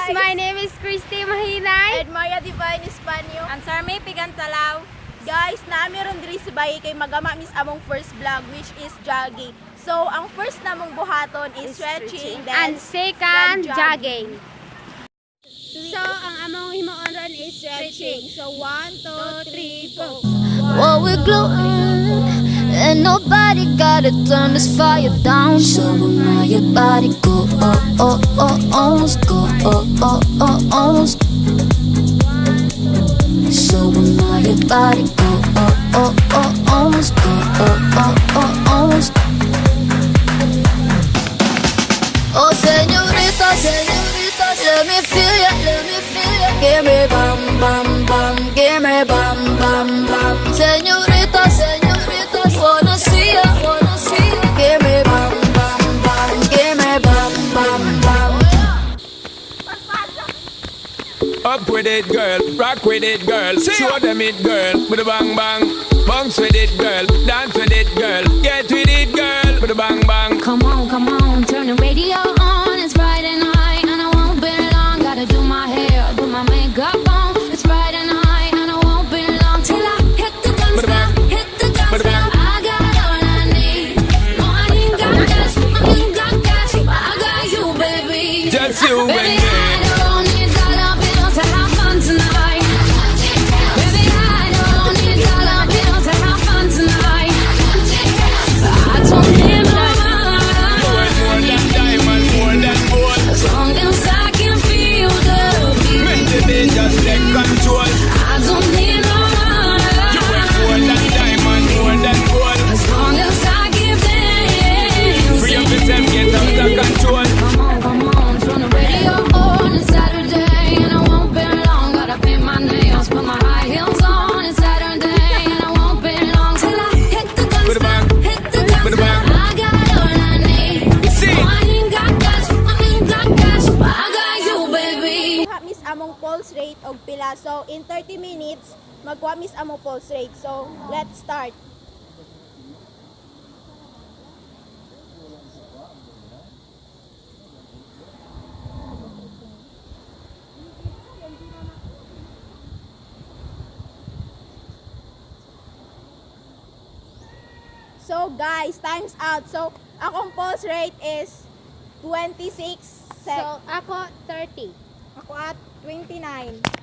guys, my name is Christy Mahinay. And Maria Divine Espanyo. Ang Sarmi Pigantalaw. Guys, namiron diri si Bayi kay magama mis among first vlog which is jogging. So, ang first namong buhaton is stretching, And then second, then jogging. So, ang among himuon ron is stretching. stretching. So, 1, 2, 3, go. Well, we're glowing, and nobody gotta turn this fire down. Show 'em how your body go, oh, go, oh. Show 'em how your body go, oh, go, oh. Oh, señorita, let me feel ya, give me bam, bam, bam, give me bam, bam, bam. Señorita, wanna see ya, give me bam, bam, bam, give me bam, bam, bam. Up with it, girl. Rock with it, girl. Show them it, girl. With a bang bang. Bounce with it, girl. Dance with it, girl. Get with it, girl. With a bang bang. Come on, turn the radio on. It's Friday night and I won't be long. Gotta do my hair, put my makeup on. It's Friday night and I won't be long till I hit the dance floor, hit the dance floor. I got all I need. No, I ain't got cash, but I got you, baby. Just you and Baby, me. I don't need dollar bills to have fun tonight. Baby, I don't need dollar bills to have fun tonight. I don't need no More than diamond, more than gold. as long as I can feel the beat. Make the day just take control. I don't need no You ain't more than diamond, more than gold. as long as I give Free up dancing. yourself, get out of control. Come on, turn the radio on. It's Saturday and I won't be long. Gotta paint my nails, put my high heels on. It's Saturday and I won't be long till I hit the dance With a bang. floor, hit the dance With a floor. bang. I got all I need. See. No, I ain't got cash, but I got you, baby. Magkuha mis among pulse rate og pila. So, in 30 minutes, magkuha mis among pulse rate. So, let's start. So guys, time's out. So, akong pulse rate is 26 So, ako 30. Ako at 29.